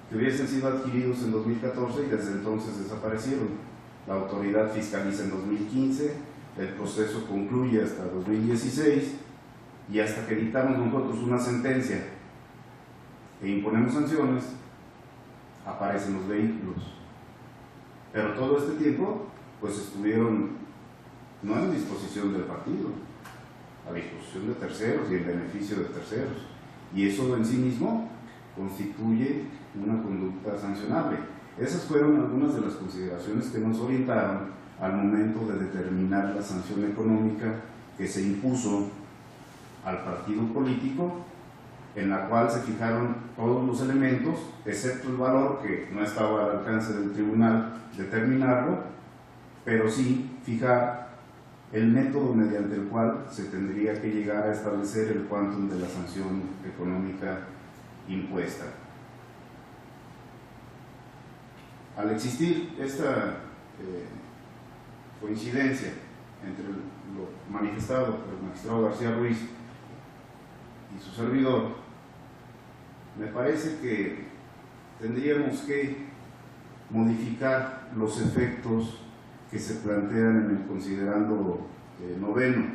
que hubiesen sido adquiridos en 2014 y desde entonces desaparecieron. La autoridad fiscaliza en 2015, el proceso concluye hasta 2016, y hasta que dictamos nosotros una sentencia e imponemos sanciones, aparecen los vehículos. Pero todo este tiempo pues estuvieron no en disposición del partido, a disposición de terceros y en beneficio de terceros, y eso en sí mismo constituye una conducta sancionable. Esas fueron algunas de las consideraciones que nos orientaron al momento de determinar la sanción económica que se impuso al partido político, en la cual se fijaron todos los elementos, excepto el valor que no estaba al alcance del tribunal determinarlo, pero sí fijar el método mediante el cual se tendría que llegar a establecer el quantum de la sanción económica impuesta. Al existir esta coincidencia entre lo manifestado por el magistrado García Ruiz y su servidor, me parece que tendríamos que modificar los efectos que se plantean en el considerando noveno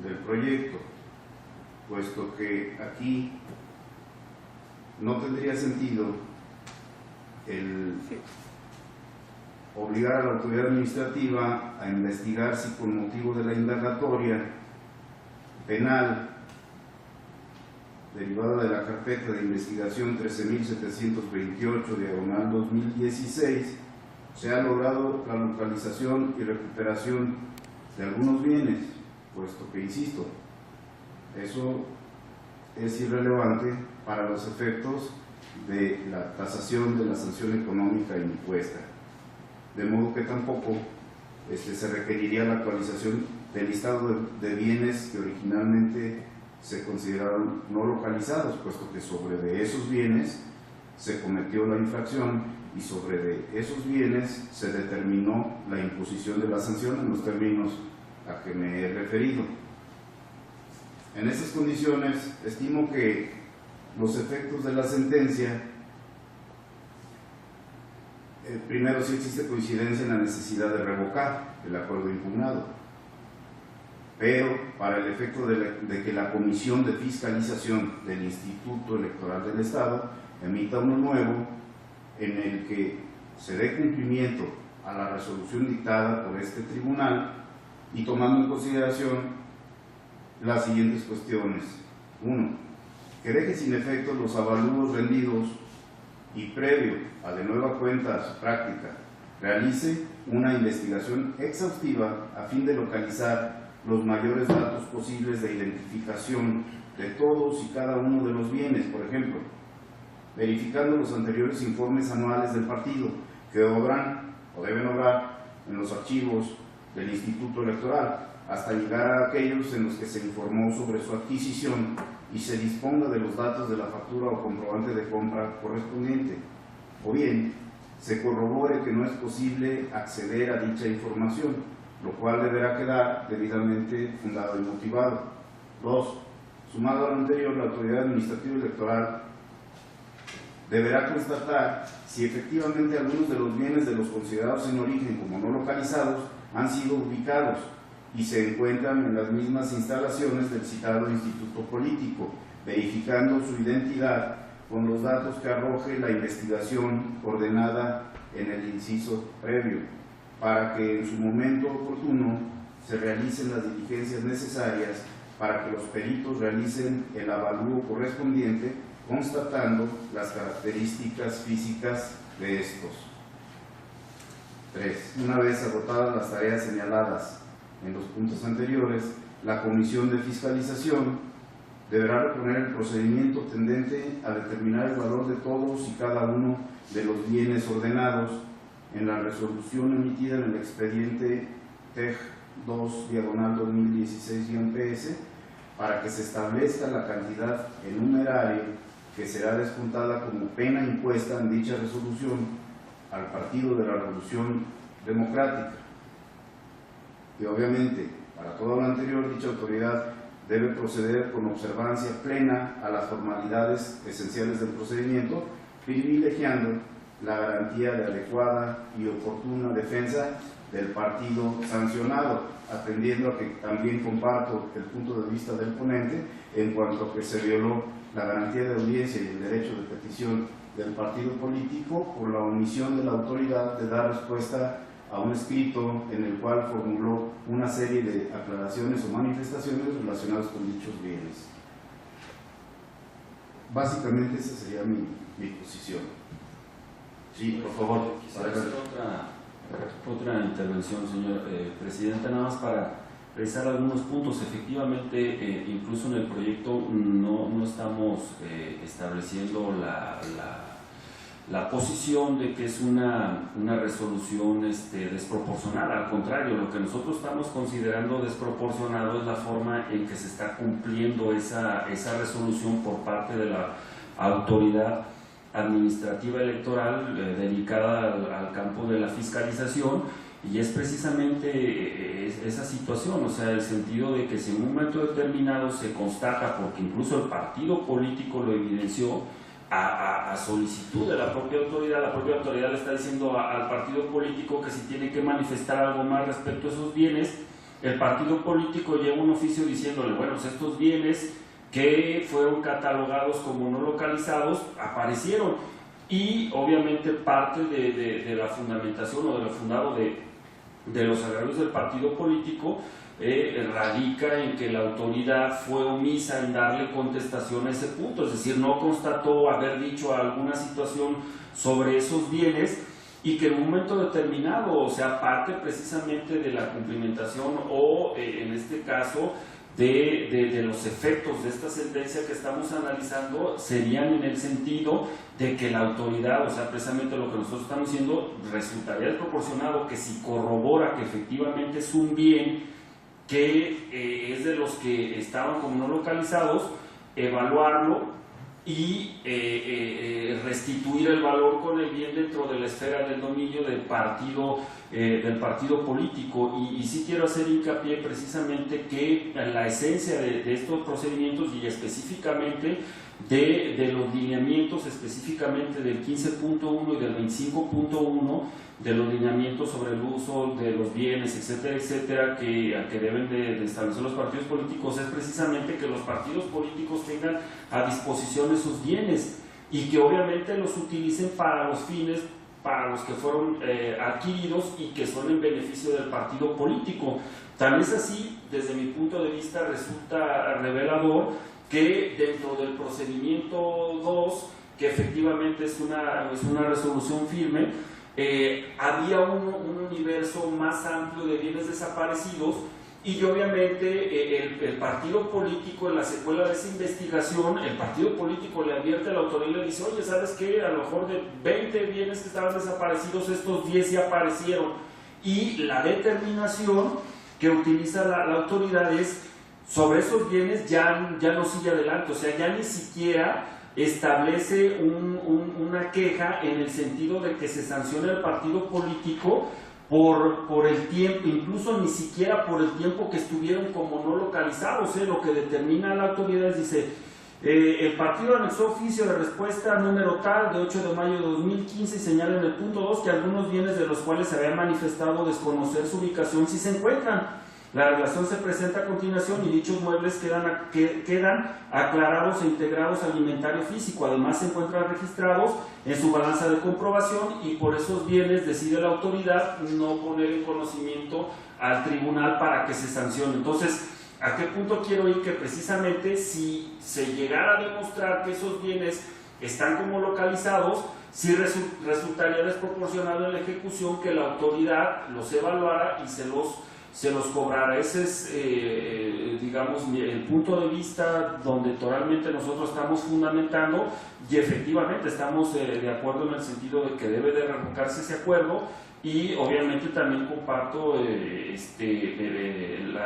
del proyecto, puesto que aquí no tendría sentido el obligar a la autoridad administrativa a investigar si con motivo de la indagatoria penal derivada de la carpeta de investigación 13.728/2016 se ha logrado la localización y recuperación de algunos bienes, puesto que, insisto, eso es irrelevante para los efectos de la tasación de la sanción económica impuesta, de modo que tampoco se requeriría la actualización del listado de bienes que originalmente se consideraron no localizados, puesto que sobre de esos bienes se cometió la infracción y sobre de esos bienes se determinó la imposición de la sanción en los términos a que me he referido. En estas condiciones, estimo que los efectos de la sentencia, primero, sí existe coincidencia en la necesidad de revocar el acuerdo impugnado, pero para el efecto de que la Comisión de Fiscalización del Instituto Electoral del Estado emita uno nuevo en el que se dé cumplimiento a la resolución dictada por este tribunal y tomando en consideración las siguientes cuestiones. 1. Que deje sin efecto los avalúos rendidos y previo a de nueva cuenta su práctica, realice una investigación exhaustiva a fin de localizar los mayores datos posibles de identificación de todos y cada uno de los bienes, por ejemplo, verificando los anteriores informes anuales del partido que obran o deben obrar en los archivos del Instituto Electoral, hasta llegar a aquellos en los que se informó sobre su adquisición y se disponga de los datos de la factura o comprobante de compra correspondiente, o bien se corrobore que no es posible acceder a dicha información, lo cual deberá quedar debidamente fundado y motivado. 2. Sumado a lo anterior, la autoridad administrativa electoral deberá constatar si efectivamente algunos de los bienes de los considerados en origen como no localizados han sido ubicados y se encuentran en las mismas instalaciones del citado instituto político, verificando su identidad con los datos que arroje la investigación ordenada en el inciso previo, para que en su momento oportuno se realicen las diligencias necesarias para que los peritos realicen el avalúo correspondiente, constatando las características físicas de estos. 3. Una vez agotadas las tareas señaladas en los puntos anteriores, la Comisión de Fiscalización deberá reponer el procedimiento tendente a determinar el valor de todos y cada uno de los bienes ordenados en la resolución emitida en el expediente TEG 2/2016-PS, para que se establezca la cantidad en numerario que será descontada como pena impuesta en dicha resolución al Partido de la Revolución Democrática. Y obviamente, para todo lo anterior, dicha autoridad debe proceder con observancia plena a las formalidades esenciales del procedimiento, privilegiando la garantía de adecuada y oportuna defensa del partido sancionado, atendiendo a que también comparto el punto de vista del ponente en cuanto a que se violó la garantía de audiencia y el derecho de petición del partido político por la omisión de la autoridad de dar respuesta a un escrito en el cual formuló una serie de aclaraciones o manifestaciones relacionadas con dichos bienes. Básicamente esa sería mi posición. Sí, por favor. Quisiera hacer otra intervención, señor presidente, nada más para revisar algunos puntos. Efectivamente, incluso en el proyecto no estamos estableciendo la posición de que es una resolución desproporcionada. Al contrario, lo que nosotros estamos considerando desproporcionado es la forma en que se está cumpliendo esa resolución por parte de la autoridad administrativa electoral dedicada al campo de la fiscalización, y es precisamente esa situación, o sea, el sentido de que si en un momento determinado se constata, porque incluso el partido político lo evidenció, a solicitud de la propia autoridad le está diciendo al partido político que si tiene que manifestar algo más respecto a esos bienes, el partido político lleva un oficio diciéndole, bueno, pues estos bienes que fueron catalogados como no localizados aparecieron, y obviamente parte de la fundamentación o de lo fundado de los agravios del partido político radica en que la autoridad fue omisa en darle contestación a ese punto, es decir, no constató haber dicho alguna situación sobre esos bienes, y que en un momento determinado, o sea, parte precisamente de la cumplimentación o en este caso de los efectos de esta sentencia que estamos analizando serían en el sentido de que la autoridad, o sea, precisamente lo que nosotros estamos diciendo, resultaría desproporcionado que si corrobora que efectivamente es un bien que es de los que estaban como no localizados, evaluarlo y restituir el valor con el bien dentro de la esfera del dominio del partido político. Y sí quiero hacer hincapié precisamente que la esencia de estos procedimientos, y específicamente de los lineamientos, específicamente del 15.1 y del 25.1, de los lineamientos sobre el uso de los bienes, etcétera, etcétera, que deben de establecer los partidos políticos, es precisamente que los partidos políticos tengan a disposición esos bienes y que obviamente los utilicen para los fines para los que fueron adquiridos y que son en beneficio del partido político. Tal es así, desde mi punto de vista, resulta revelador que dentro del procedimiento 2, que efectivamente es una resolución firme, había un universo más amplio de bienes desaparecidos, y obviamente el partido político en la secuela de esa investigación, el partido político le advierte a la autoridad y le dice, oye, ¿sabes qué? A lo mejor de 20 bienes que estaban desaparecidos, estos 10 ya aparecieron, y la determinación que utiliza la autoridad es, sobre esos bienes ya no sigue adelante, o sea, ya ni siquiera establece una queja en el sentido de que se sancione al partido político por el tiempo, incluso ni siquiera por el tiempo que estuvieron como no localizados. Lo que determina la autoridad es, dice, el partido anexó oficio de respuesta número tal de 8 de mayo de 2015 y señala en el punto 2 que algunos bienes de los cuales se había manifestado desconocer su ubicación sí se encuentran. La relación se presenta a continuación y dichos muebles quedan aclarados e integrados al inventario físico. Además se encuentran registrados en su balanza de comprobación y por esos bienes decide la autoridad no poner en conocimiento al tribunal para que se sancione. Entonces, ¿a qué punto quiero ir? Que precisamente si se llegara a demostrar que esos bienes están como localizados, sí resultaría desproporcionado en la ejecución que la autoridad los evaluara y se los cobrara. Ese es, digamos, el punto de vista donde totalmente nosotros estamos fundamentando, y efectivamente estamos de acuerdo en el sentido de que debe de revocarse ese acuerdo, y obviamente también comparto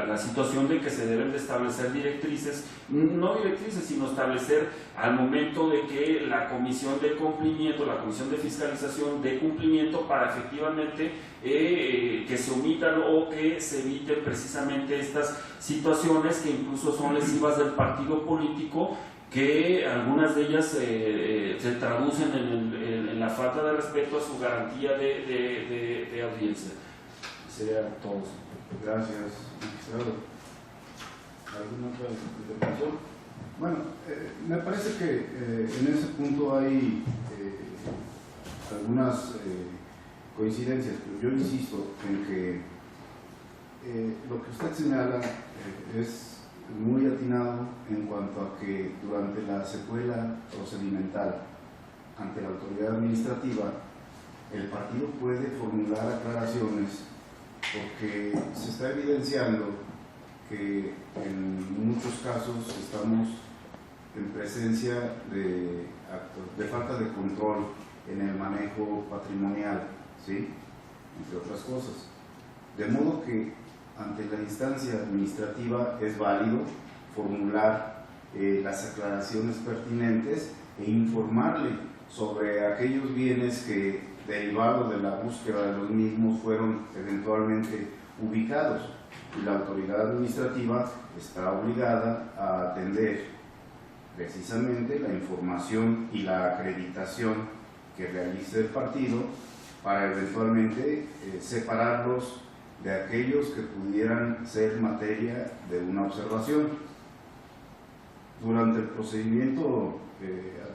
la situación de que se deben de establecer directrices, no directrices, sino establecer al momento de que la comisión de cumplimiento, la comisión de fiscalización de cumplimiento, para efectivamente que se omitan o que se eviten precisamente estas situaciones que incluso son lesivas del partido político, que algunas de ellas se traducen en la falta de respeto a su garantía de audiencia. Sería todo. Gracias, magistrado. ¿Alguna otra intervención? Bueno, me parece que en ese punto hay algunas coincidencias, pero yo insisto en que lo que usted señala es muy atinado en cuanto a que durante la secuela procedimental ante la autoridad administrativa el partido puede formular aclaraciones, porque se está evidenciando que en muchos casos estamos en presencia de actos de falta de control en el manejo patrimonial, ¿sí?, entre otras cosas, de modo que ante la instancia administrativa es válido formular las aclaraciones pertinentes e informarle sobre aquellos bienes que, derivado de la búsqueda de los mismos, fueron eventualmente ubicados, y la autoridad administrativa está obligada a atender precisamente la información y la acreditación que realice el partido para eventualmente separarlos de aquellos que pudieran ser materia de una observación. Durante el procedimiento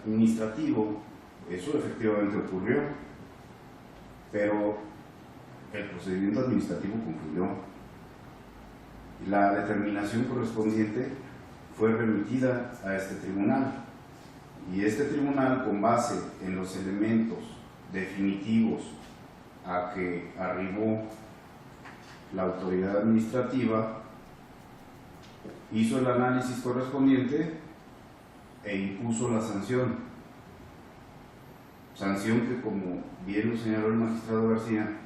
administrativo eso efectivamente ocurrió, pero el procedimiento administrativo concluyó y la determinación correspondiente fue remitida a este tribunal, y este tribunal, con base en los elementos definitivos a que arribó la autoridad administrativa, hizo el análisis correspondiente e impuso la sanción que, como bien lo señaló el magistrado García,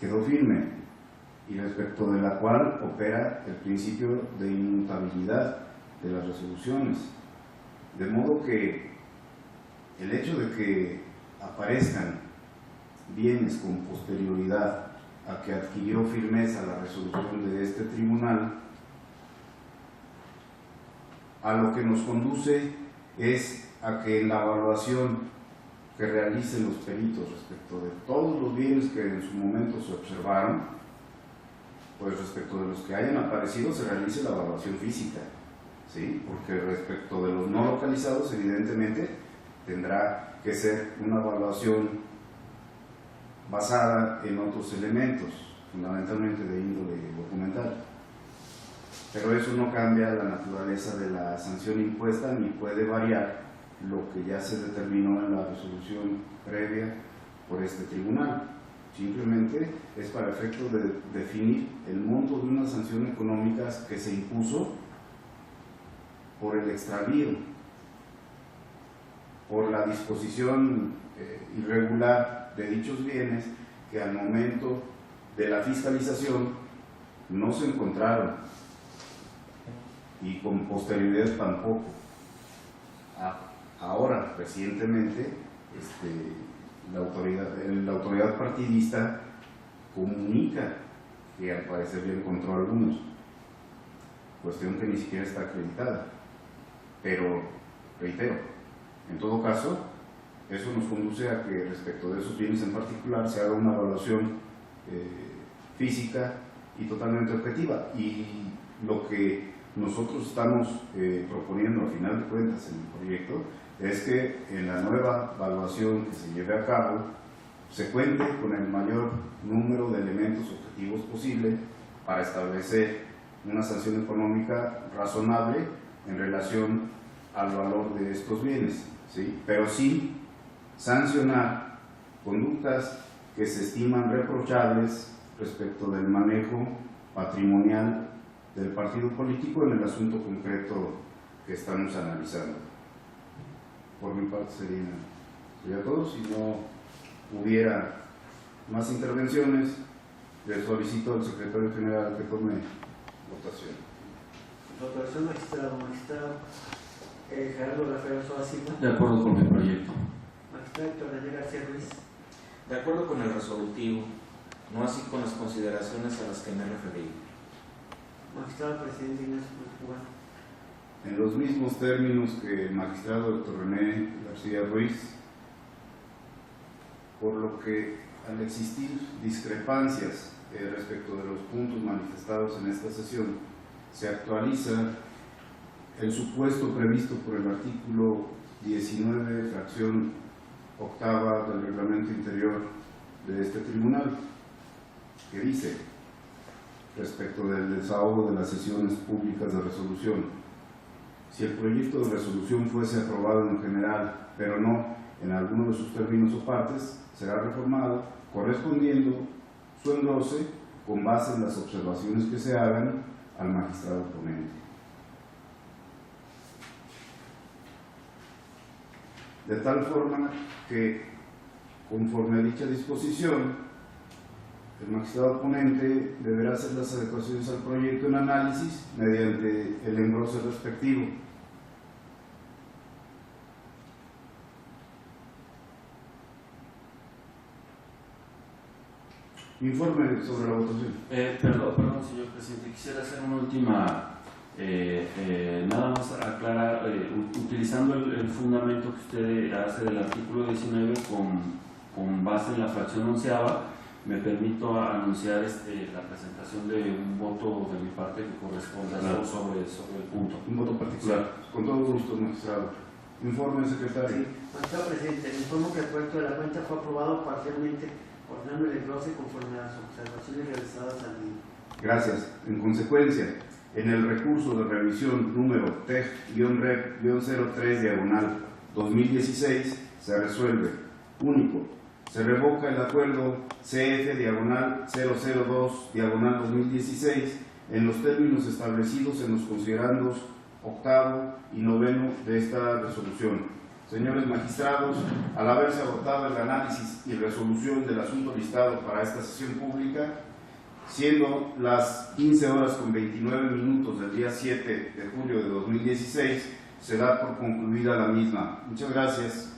quedó firme y respecto de la cual opera el principio de inmutabilidad de las resoluciones, de modo que el hecho de que aparezcan bienes con posterioridad a que adquirió firmeza la resolución de este tribunal, a lo que nos conduce es a que en la evaluación que realicen los peritos respecto de todos los bienes que en su momento se observaron, pues respecto de los que hayan aparecido se realice la evaluación física, ¿sí?, porque respecto de los no localizados evidentemente tendrá que ser una evaluación basada en otros elementos, fundamentalmente de índole documental. Pero eso no cambia la naturaleza de la sanción impuesta ni puede variar lo que ya se determinó en la resolución previa por este tribunal. simplemente es para efecto de definir el monto de unas sanciones económicas que se impuso por el extravío, por la disposición irregular de dichos bienes que al momento de la fiscalización no se encontraron y con posterioridad tampoco. Ahora, recientemente, la autoridad partidista comunica que al parecer ya encontró algunos, cuestión que ni siquiera está acreditada. Pero, reitero, en todo caso, eso nos conduce a que respecto de esos bienes en particular se haga una evaluación física y totalmente objetiva. Y lo que nosotros estamos proponiendo al final de cuentas en el proyecto es que en la nueva evaluación que se lleve a cabo se cuente con el mayor número de elementos objetivos posible para establecer una sanción económica razonable en relación al valor de estos bienes, ¿sí? Pero sí sancionar conductas que se estiman reprochables respecto del manejo patrimonial del partido político en el asunto concreto que estamos analizando. Por mi parte sería todo. Si no hubiera más intervenciones, le solicito al secretario general que tome votación. Votación, magistrado Gerardo Rafael Soa Silva. De acuerdo con mi proyecto. Magistrado Héctor René García Ruiz. De acuerdo con el resolutivo, no así con las consideraciones a las que me he referido. Magistrado presidente Ignacio Cruz Cubano. En los mismos términos que el magistrado Héctor René García Ruiz, por lo que al existir discrepancias respecto de los puntos manifestados en esta sesión, se actualiza el supuesto previsto por el artículo 19, fracción octava del reglamento interior de este tribunal, que dice, respecto del desahogo de las sesiones públicas de resolución: si el proyecto de resolución fuese aprobado en general, pero no en alguno de sus términos o partes, será reformado correspondiendo su englose con base en las observaciones que se hagan al magistrado ponente. De tal forma que, conforme a dicha disposición, el magistrado ponente deberá hacer las adecuaciones al proyecto en análisis mediante el englose respectivo. Informe sobre la votación. Perdón, señor presidente, quisiera hacer una última, nada más aclarar, utilizando el fundamento que usted hace del artículo 19 con base en la fracción onceava, me permito anunciar la presentación de un voto de mi parte que corresponda sobre el punto. Un voto particular. Con todo gusto, magistrado. Informe, secretario. Magistrado presidente, le informo que el proyecto de la cuenta fue aprobado parcialmente, ordenando el englose conforme a las observaciones realizadas al mismo. Gracias. En consecuencia, en el recurso de revisión número TEG-REP-03/2016 se resuelve: único, se revoca el acuerdo CF/002/2016 en los términos establecidos en los considerandos octavo y noveno de esta resolución. Señores magistrados, al haberse agotado el análisis y resolución del asunto listado para esta sesión pública, siendo las 15:29 del día 7 de julio de 2016, se da por concluida la misma. Muchas gracias.